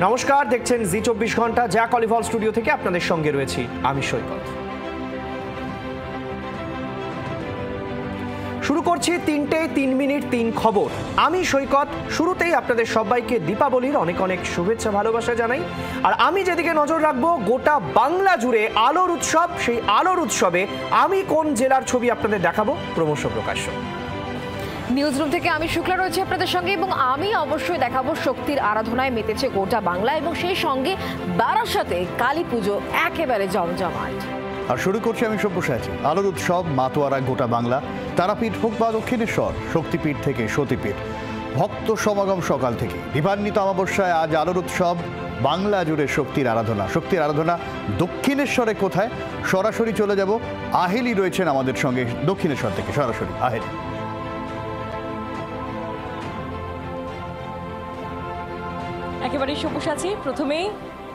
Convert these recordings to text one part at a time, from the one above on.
নমস্কার, দেখছেন জি 24 ঘন্টা। যা কলিভল স্টুডিও থেকে আপনাদের সঙ্গে রয়েছি আমি সৈকত। শুরু করছি 3:03 3 খবর। আমি সৈকত। শুরুতেই আপনাদের সবাইকে দীপাবলির অনেক অনেক শুভেচ্ছা ভালোবাসা জানাই। আর আমি যেদিকে নজর রাখবো, গোটা বাংলা জুড়ে আলোর উৎসব। সেই আলোর উৎসবে আমি কোন জেলার ছবি আপনাদের দেখাবো ক্রমশ প্রকাশ্য। নিউজ রুম থেকে আমি শুক্লা রয়েছে আপনাদের সঙ্গে, এবং আমি অবশ্যই দেখাবো শক্তির আরাধনায় মেতেছে গোটা বাংলা, এবং সেই সঙ্গে বারাসাতে কালী পুজো একেবারে জমজমাট। আর শুরু করছি আমি সব্যসাচী। আলোর উৎসব মাতোয়ারা গোটা বাংলা। তারাপীঠ হোক বা দক্ষিণেশ্বর, শক্তিপীঠ থেকে সতীপীঠ, ভক্ত সমাগম সকাল থেকে। দীপান্বিত অমাবস্যায় আজ আলোর উৎসব, বাংলা জুড়ে শক্তির আরাধনা। শক্তির আরাধনা দক্ষিণেশ্বরে কোথায়? সরাসরি চলে যাব। আহেলি রয়েছেন আমাদের সঙ্গে দক্ষিণেশ্বর থেকে সরাসরি। আহেলি, একেবারেই সব্যসাচী। প্রথমেই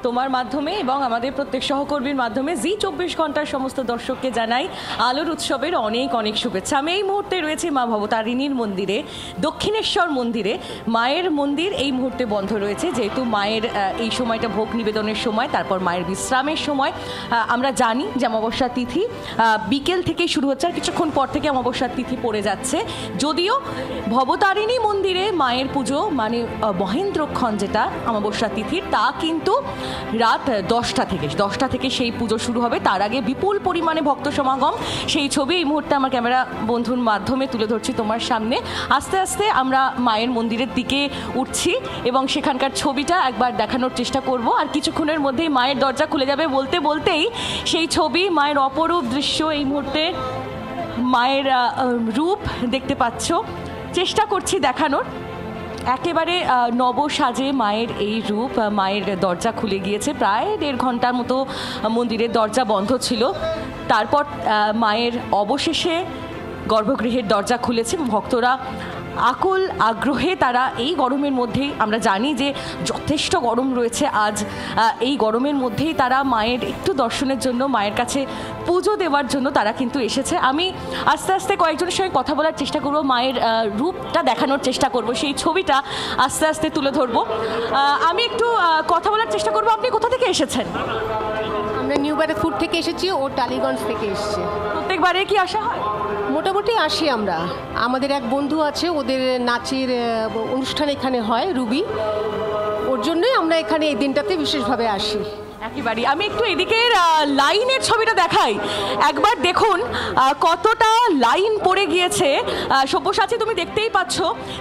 তোমার মাধ্যমে এবং আমাদের প্রত্যেক সহকর্মীর মাধ্যমে জি 24 ঘন্টার সমস্ত দর্শককে জানাই আলোর উৎসবের অনেক অনেক শুভেচ্ছা। আমি এই মুহূর্তে রয়েছি মা ভবতারিণীর মন্দিরে, দক্ষিণেশ্বর মন্দিরে। মায়ের মন্দির এই মুহূর্তে বন্ধ রয়েছে, যেহেতু মায়ের এই সময়টা ভোগ নিবেদনের সময়, তারপর মায়ের বিশ্রামের সময়। আমরা জানি যে অমাবস্যার তিথি বিকেল থেকে শুরু হচ্ছে, আর কিছুক্ষণ পর থেকে অমাবস্যার তিথি পড়ে যাচ্ছে। যদিও ভবতারিণী মন্দিরে মায়ের পুজো মানে মহেন্দ্রক্ষণ, যেটা অমাবস্যার তিথির, তা কিন্তু রাত 10টা থেকে সেই পুজো শুরু হবে। তার আগে বিপুল পরিমাণে ভক্ত সমাগম, সেই ছবি এই মুহূর্তে আমার ক্যামেরা বন্ধুর মাধ্যমে তুলে ধরছি তোমার সামনে। আস্তে আস্তে আমরা মায়ের মন্দিরের দিকে উঠছি এবং সেখানকার ছবিটা একবার দেখানোর চেষ্টা করব। আর কিছুক্ষণের মধ্যেই মায়ের দরজা খুলে যাবে। বলতে বলতেই সেই ছবি, মায়ের অপরূপ দৃশ্য এই মুহূর্তে, মায়ের রূপ দেখতে পাচ্ছ। চেষ্টা করছি দেখানোর। একেবারে নব সাজে মায়ের এই রূপ। মায়ের দরজা খুলে গিয়েছে। প্রায় 1.5 ঘন্টার মতো মন্দিরের দরজা বন্ধ ছিল। তারপর মায়ের অবশেষে গর্ভগৃহের দরজা খুলেছে। ভক্তরা আকুল আগ্রহে তারা এই গরমের মধ্যেই, আমরা জানি যে যথেষ্ট গরম রয়েছে আজ, এই গরমের মধ্যেই তারা মায়ের একটু দর্শনের জন্য, মায়ের কাছে পুজো দেওয়ার জন্য তারা কিন্তু এসেছে। আমি আস্তে আস্তে কয়েকজনের সঙ্গে কথা বলার চেষ্টা করব, মায়ের রূপটা দেখানোর চেষ্টা করব, সেই ছবিটা আস্তে আস্তে তুলে ধরবো। আমি একটু কথা বলার চেষ্টা করব। আপনি কোথা থেকে এসেছেন? আমরা নিউ ব্যারাকপুর থেকে এসেছি, ও টালিগঞ্জ থেকে এসেছে। প্রত্যেকবারে কি আসা হয়? মোটামুটি আসি আমরা। আমাদের এক বন্ধু আছে, ওদের নাচের অনুষ্ঠান এখানে হয়, রুবি, ওর জন্যই আমরা এখানে এই দিনটাতে বিশেষভাবে আসি। একেবারে আমি একটু এদিকের লাইনের ছবিটা দেখাই। একবার দেখুন কতটা লাইন পড়ে গিয়েছে। সব্যসাচী, তুমি দেখতেই পাচ্ছ,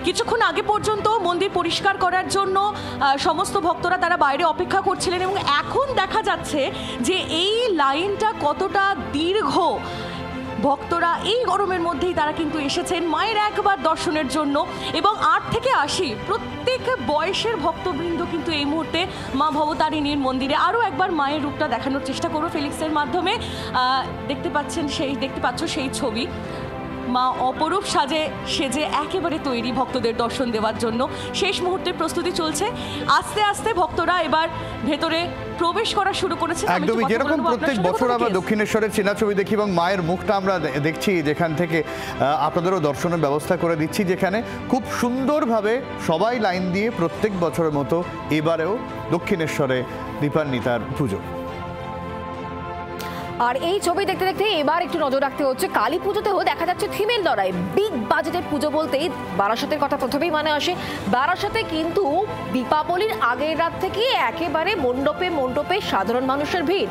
কিছুক্ষণ আগে পর্যন্ত মন্দির পরিষ্কার করার জন্য সমস্ত ভক্তরা তারা বাইরে অপেক্ষা করছিলেন, এবং এখন দেখা যাচ্ছে যে এই লাইনটা কতটা দীর্ঘ। ভক্তরা এই গরমের মধ্যেই তারা কিন্তু এসেছেন মায়ের একবার দর্শনের জন্য, এবং 8 থেকে 80 প্রত্যেক বয়সের ভক্তবৃন্দ কিন্তু এই মুহূর্তে মা ভবতারিণীর মন্দিরে। আরও একবার মায়ের রূপটা দেখানোর চেষ্টা করবো ফেলিক্সের মাধ্যমে। দেখতে পাচ্ছ সেই ছবি। মা অপরূপ সেজে একেবারে তৈরি ভক্তদের দর্শন দেওয়ার জন্য। শেষ মুহূর্তে প্রস্তুতি চলছে। আস্তে আস্তে ভক্তরা এবার ভেতরে প্রবেশ করা শুরু করেছে। একদমই যেরকম প্রত্যেক বছর আমরা দক্ষিণেশ্বরের চেনা ছবি দেখি এবং মায়ের মুখটা আমরা দেখছি, যেখান থেকে আপনাদেরও দর্শনের ব্যবস্থা করে দিচ্ছি, যেখানে খুব সুন্দরভাবে সবাই লাইন দিয়ে প্রত্যেক বছরের মতো এবারেও দক্ষিণেশ্বরে দীপান্বিতার পুজো। আর এই ছবি দেখতে দেখতে এবার একটু নজর রাখতে হচ্ছে কালী পুজোতেও দেখা যাচ্ছে থিমের লড়াই। বিগ বাজেটের পুজো বলতেই বারাসাতের কথা প্রথমেই মনে আসে। বারাসাতে কিন্তু দীপাবলির আগের রাত থেকে একেবারে মণ্ডপে মণ্ডপে সাধারণ মানুষের ভিড়।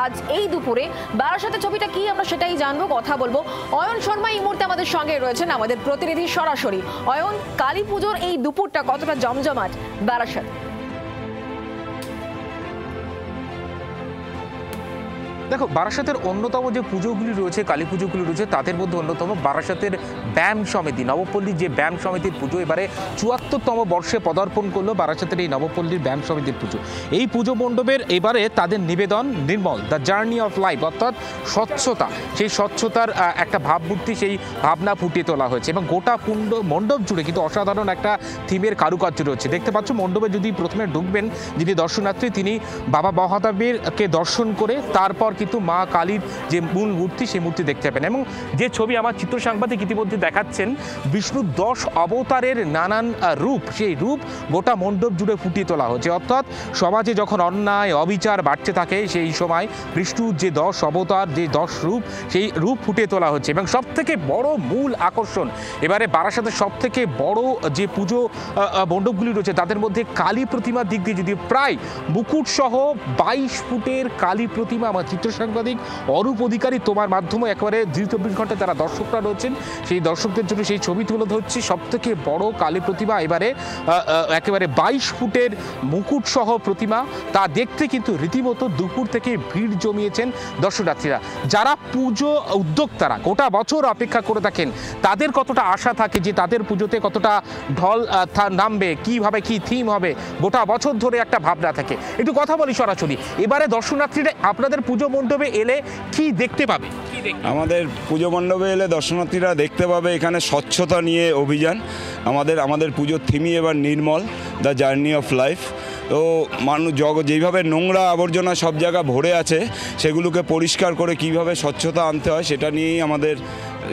আজ এই দুপুরে বারাসাতে ছবিটা কি, আমরা সেটাই জানবো, কথা বলবো। অয়ন শর্মা এই মুহূর্তে আমাদের সঙ্গে রয়েছেন, আমাদের প্রতিনিধি সরাসরি। অয়ন, কালী পুজোর এই দুপুরটা কতটা জমজমাট বারাসাতে? দেখো, বারাসাতের অন্যতম যে পুজোগুলি রয়েছে, কালী পুজোগুলি রয়েছে, তাদের মধ্যে অন্যতম বারাসাতের ব্যায়াম সমিতি, নবপল্লীর যে ব্যায়াম সমিতির পুজো। এবারে 74তম বর্ষে পদার্পণ করলো বারাসাতের এই নবপল্লীর ব্যায়াম সমিতির পুজো। এই পুজো মণ্ডপের এবারে তাদের নিবেদন নির্মল, দ্য জার্নি অফ লাইফ, অর্থাৎ স্বচ্ছতা। সেই স্বচ্ছতার একটা ভাবমূর্তি, সেই ভাবনা ফুটিয়ে তোলা হয়েছে, এবং গোটা মণ্ডপ জুড়ে কিন্তু অসাধারণ একটা থিমের কারুকার্য রয়েছে। দেখতে পাচ্ছ, মণ্ডপে যদি প্রথমে ঢুকবেন যিনি দর্শনার্থী, তিনি বাবা মহাদেবকে দর্শন করে তারপর কিন্তু মা কালীর যে মূল মূর্তি সেই মূর্তি দেখতে পাবেন। এবং যে ছবি আমার চিত্র সাংবাদিক ইতিমধ্যে দেখাচ্ছেন, বিষ্ণুর 10 অবতারের নানান রূপ, সেই রূপ গোটা মণ্ডপ জুড়ে ফুটিয়ে তোলা হচ্ছে। অর্থাৎ সমাজে যখন অন্যায় অবিচার বাড়তে থাকে সেই সময় বিষ্ণুর যে 10 অবতার, যে 10 রূপ, সেই রূপ ফুটিয়ে তোলা হচ্ছে। এবং সব থেকে বড় মূল আকর্ষণ এবারে বারাসাতের সব থেকে বড় যে পুজো মণ্ডপগুলি রয়েছে তাদের মধ্যে কালী প্রতিমার দিক দিয়ে যদি প্রায় মুকুট সহ 22 ফুটের কালী প্রতিমা, আমার চিত্র সাংবাদিক অরূপ অধিকারী তোমার মাধ্যমে একেবারে 24 ঘন্টা যারা দর্শকরা রয়েছেন সেই দর্শকদের জন্য সেই ছবি তুলে ধরছি। সব থেকে বড় কালী প্রতিমা এবারে একেবারে 22 ফুটের মুকুট সহ প্রতিমা, তা দেখতে কিন্তু রীতিমতো দুপুর থেকে ভিড় জমিয়েছেন দর্শনার্থীরা। যারা পুজো উদ্যোক্তারা গোটা বছর অপেক্ষা করে থাকেন, তাদের কতটা আশা থাকে যে তাদের পুজোতে কতটা ঢল নামবে, কিভাবে কি থিম হবে, গোটা বছর ধরে একটা ভাবনা থাকে। একটু কথা বলি সরাসরি, এবারে দর্শনার্থীরা আপনাদের পুজো মণ্ডপে এলে কি দেখতে পাবে? আমাদের পুজো মণ্ডপে এলে দর্শনার্থীরা দেখতে পাবে এখানে স্বচ্ছতা নিয়ে অভিযান। আমাদের পুজোর থিমই এবার নির্মল, দ্য জার্নি অফ লাইফ। তো মানুষ যেইভাবে নোংরা আবর্জনা সব জায়গা ভরে আছে সেগুলোকে পরিষ্কার করে কিভাবে স্বচ্ছতা আনতে হয় সেটা নিয়েই আমাদের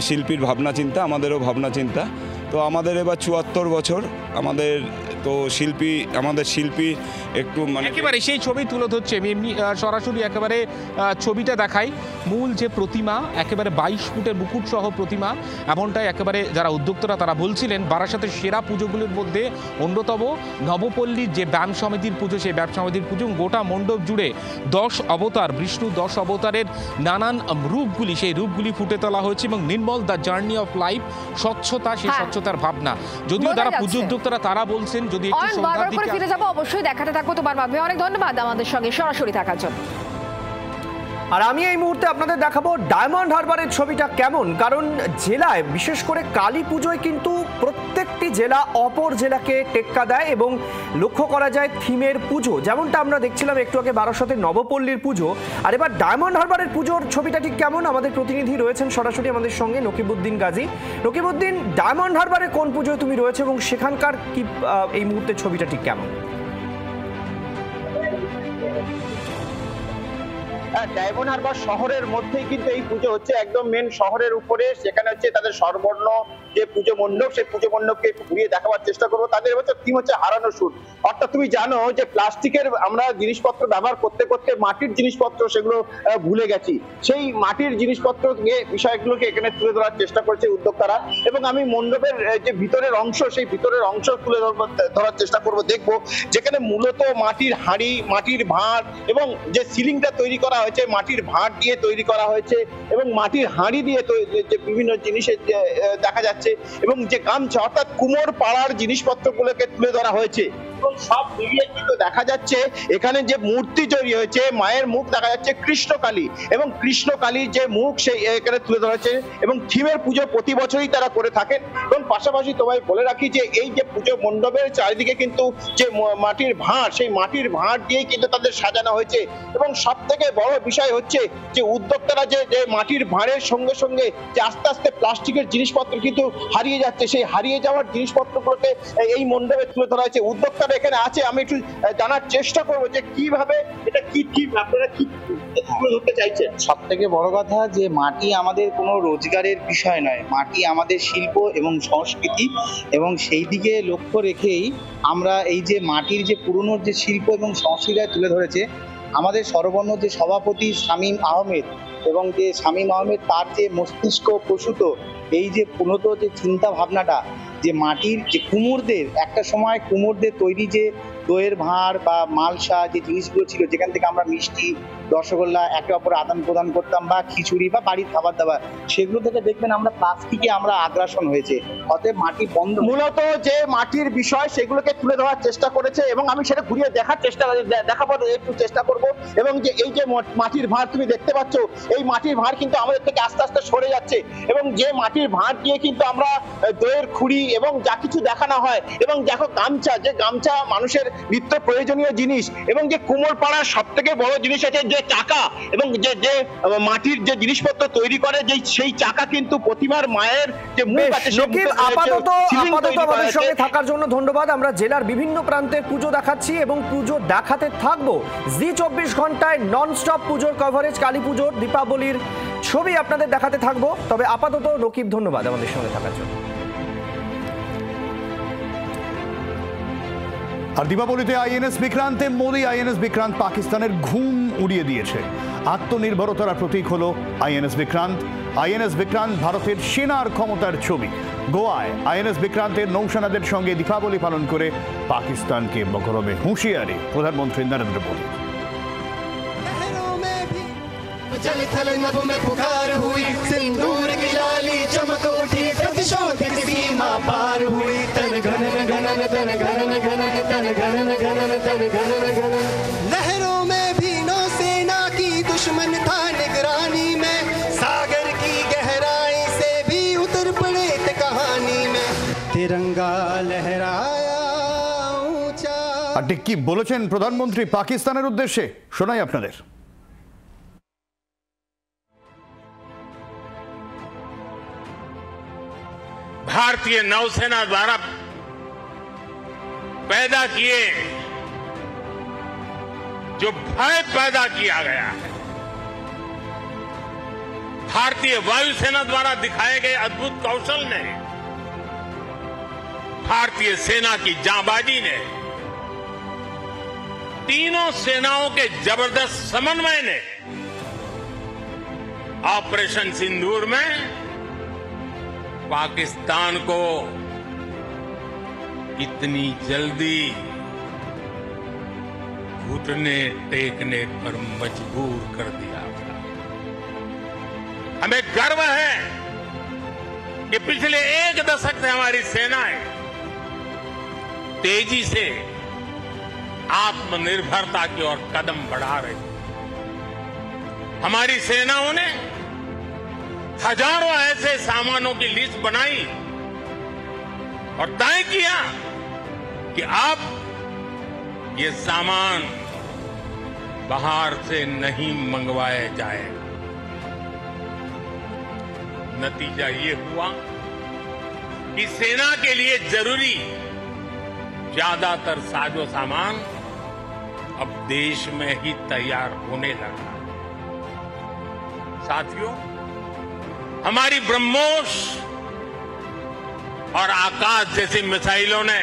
শিল্পীর ভাবনা চিন্তা, আমাদেরও ভাবনা চিন্তা। তো আমাদের এবার 74 বছর, আমাদের শিল্পী একটু একেবারে সেই ছবি তুলে ধরছে। আমি এমনি সরাসরি একেবারে ছবিটা দেখাই। মূল যে প্রতিমা একেবারে 22 ফুটের মুকুট সহ প্রতিমা, এমনটাই একেবারে যারা উদ্যোক্তারা তারা বলছিলেন। বারাসাতের সেরা পুজোগুলির মধ্যে অন্যতম নবপল্লীর যে ব্যায়াম সমিতির পুজো, সেই ব্যায়াম সমিতির পুজো গোটা মণ্ডপ জুড়ে 10 অবতার, বিষ্ণু 10 অবতারের নানান রূপগুলি, সেই রূপগুলি ফুটে তোলা হয়েছে। এবং নির্মল, দ্য জার্নি অফ লাইফ, স্বচ্ছতা, সেই স্বচ্ছতার ভাবনা। যদিও যারা পুজো উদ্যোক্তারা তারা বলছেন যদি একটু সন্ধ্যার দিকে ফিরে যাবো, অবশ্যই দেখাতে থাকবো তোমার মাধ্যমে। অনেক ধন্যবাদ আমাদের সঙ্গে সরাসরি থাকার জন্য। আর আমি এই মুহূর্তে আপনাদের দেখাবো ডায়মন্ড হারবারের ছবিটা কেমন, কারণ জেলায় বিশেষ করে কালী পুজোয় কিন্তু প্রত্যেকটি জেলা অপর জেলাকে টেক্কা দেয় এবং লক্ষ্য করা যায় থিমের পুজো, যেমনটা আমরা দেখছিলাম একটু আগে বারাসাতের নবপল্লীর পুজো। আর এবার ডায়মন্ড হারবারের পুজোর ছবিটা ঠিক কেমন, আমাদের প্রতিনিধি রয়েছেন সরাসরি আমাদের সঙ্গে নকিবউদ্দিন গাজী। নকিবউদ্দিন, ডায়মন্ড হারবারে কোন পুজোয় তুমি রয়েছে এবং সেখানকার কি এই মুহূর্তে ছবিটা ঠিক কেমন? ডায়মন্ড হারবার শহরের মধ্যেই কিন্তু এই পুজো হচ্ছে, একদম মেন শহরের উপরে। সেখানে হচ্ছে তাদের স্বর্ণবর্ণ যে পুজো মণ্ডপ, সেই পুজো মণ্ডপকে একটু ঘুরিয়ে দেখাবার চেষ্টা করবো। তাদের হচ্ছে থিম হচ্ছে হারানো সুর। অর্থাৎ তুমি জানো যে প্লাস্টিকের আমরা জিনিসপত্র ব্যবহার করতে করতে মাটির জিনিসপত্র সেগুলো ভুলে গেছি। সেই মাটির জিনিসপত্র বিষয়গুলোকে এখানে তুলে ধরার চেষ্টা করছে উদ্যোক্তারা। এবং আমি মণ্ডপের যে ভিতরের অংশ, সেই ভিতরের অংশ তুলে ধরার চেষ্টা করবো, দেখবো যেখানে মূলত মাটির হাঁড়ি, মাটির ভাঁড় এবং যে সিলিংটা তৈরি করা হয়েছে মাটির ভাঁড় দিয়ে তৈরি করা হয়েছে এবং মাটির হাঁড়ি দিয়ে যে বিভিন্ন জিনিসের দেখা যাচ্ছে এবং যে গামছা, অর্থাৎ কুমোর পাড়ার জিনিসপত্রগুলোকে তুলে ধরা হয়েছে। এবং সব মিলিয়ে কিন্তু দেখা যাচ্ছে এখানে যে মূর্তি তৈরি হয়েছে, মায়ের মুখ দেখা যাচ্ছে কৃষ্ণকালী, এবং কৃষ্ণকালীর যে মুখ সেই এখানে তুলে ধরা হয়েছে। এবং থিমের পুজো প্রতি বছরই তারা করে থাকেন। এবং পাশাপাশি তোমায় বলে রাখি যে এই যে পুজো মণ্ডপের চারিদিকে কিন্তু যে মাটির ভাঁড়, সেই মাটির ভাঁড় দিয়ে কিন্তু তাদের সাজানো হয়েছে। এবং সব থেকে বড় বিষয় হচ্ছে যে উদ্যোক্তারা যে মাটির ভাঁড়ের সঙ্গে সঙ্গে যে আস্তে আস্তে প্লাস্টিকের জিনিসপত্র কিন্তু হারিয়ে যাচ্ছে, সেই হারিয়ে যাওয়ার জিনিসপত্রগুলোকে এই মণ্ডপে তুলে ধরা হয়েছে। উদ্যোক্তারা এখানে আছে, আমি একটু জানার চেষ্টা করবো যে কিভাবে এটা কি আপনারা কি তুলে ধরতে চাইছেন। সব থেকে বড় কথা যে মাটি আমাদের কোনো রোজগারের বিষয় নয়, মাটি আমাদের শিল্প এবং সংস্কৃতি, এবং সেই দিকে লক্ষ্য রেখেই আমরা এই যে মাটির যে পুরনো যে শিল্প এবং সংস্কৃতি তুলে ধরেছে আমাদের স্বরবর্ণ যে সভাপতি শামীম আহমেদ, এবং যে শামীম আহমেদ তার যে মস্তিষ্ক প্রসূত এই যে উন্নত যে চিন্তা ভাবনাটা, যে মাটির যে কুমোরদের একটা সময় কুমোরদের তৈরি যে দইয়ের ভাঁড় বা মালসা যে জিনিসগুলো ছিল, যেখান থেকে আমরা মিষ্টি, রসগোল্লা একে অপরে আদান প্রদান করতাম বা খিচুড়ি বা বাড়ির খাবার দাবার, সেগুলো থেকে দেখবেন আমরা প্লাস্টিকে আমরা আগ্রাসন হয়েছে। অতএব মাটি বন্ধ, মূলত যে মাটির বিষয় সেগুলোকে তুলে ধরার চেষ্টা করেছে এবং আমি সেটা ঘুরিয়ে দেখাবার একটু চেষ্টা করব। এবং যে এই যে মাটির ভাঁড় তুমি দেখতে পাচ্ছ, এই মাটির ভাঁড় কিন্তু আমাদের থেকে আস্তে আস্তে সরে যাচ্ছে এবং যে মাটির ভাঁড় দিয়ে কিন্তু আমরা দইয়ের খুঁড়ি এবং যা কিছু দেখানো হয়, এবং দেখো গামছা, যে গামছা মানুষের নিত্য প্রয়োজনীয় জিনিস, এবং যে কুমোরপাড়ার সব থেকে বড় জিনিস আছে যে চাকা, এবং যে মাটির যে জিনিসপত্র তৈরি করে, যে সেই চাকা কিন্তু প্রতিমার মায়ের যে মুখ আছে সেই নকিব, মুখে আপাতত সিলিং তৈরি করা আমাদের হয়েছে। সঙ্গে থাকার জন্য ধন্যবাদ। আমরা জেলার বিভিন্ন প্রান্তের পুজো দেখাচ্ছি এবং পুজো দেখাতে থাকবো। জি 24 ঘন্টায় নন স্টপ পুজোর কভারেজ, কালী পুজোর, দীপাবলির ছবি আপনাদের দেখাতে থাকবো। তবে আপাতত নকিব, ধন্যবাদ আমাদের সঙ্গে থাকার জন্য। আর দীপাবলিতে আইএনএস বিক্রান্তে মোদি আইএনএস বিক্রান্ত পাকিস্তানের ঘুম উড়িয়ে দিয়েছে। আত্মনির্ভরতার প্রতীক হলো আইএনএস বিক্রান্ত। আইএনএস বিক্রান্ত ভারতের সেনার ক্ষমতার ছবি। গোয়ায় আইএনএস বিক্রান্তের নৌসেনাদের সঙ্গে দীপাবলি পালন করে পাকিস্তানকে বকরবে হুঁশিয়ারি প্রধানমন্ত্রী নরেন্দ্র মোদী। जल थल नभ में पुकार हुई, सिंदूर की लाली चमक उठी, प्रतिशोध की सीमा पार हुई। तन घनन घनन तन घनन घनन तन घनन घनन तन घनन घनन। लहरों में भी नौसेना की दुश्मन था निगरानी में, सागर की गहराई से भी उतर पड़े थे कहानी में। तिरंगा लहराया ऊंचा। আর ঠিক কি বলেছেন প্রধানমন্ত্রী পাকিস্তানের উদ্দেশ্যে শোনাই আপনাদের। भारतीय नौसेना द्वारा पैदा किए जो भय पैदा किया गया है, भारतीय वायुसेना द्वारा दिखाए गए अद्भुत कौशल ने, भारतीय सेना की जांबाजी ने, तीनों सेनाओं के जबरदस्त समन्वय ने ऑपरेशन सिंदूर में पाकिस्तान को इतनी जल्दी घुटने टेकने पर मजबूर कर दिया। हमें गर्व है कि पिछले एक दशक से हमारी सेनाएं तेजी से आत्मनिर्भरता की ओर कदम बढ़ा रही। हमारी सेनाओं ने हजारों ऐसे सामानों की लिस्ट बनाई और तय किया कि अब ये सामान बाहर से नहीं मंगवाया जाएगा। नतीजा ये हुआ कि सेना के लिए जरूरी ज्यादातर साजो सामान अब देश में ही तैयार होने लगा। साथियों, हमारी ब्रह्मोस और आकाश जैसी मिसाइलों ने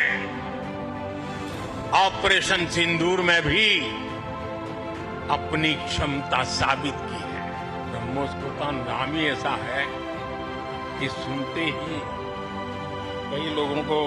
ऑपरेशन सिंदूर में भी अपनी क्षमता साबित की है। ब्रह्मोस का नाम ही ऐसा है कि सुनते ही कई लोगों को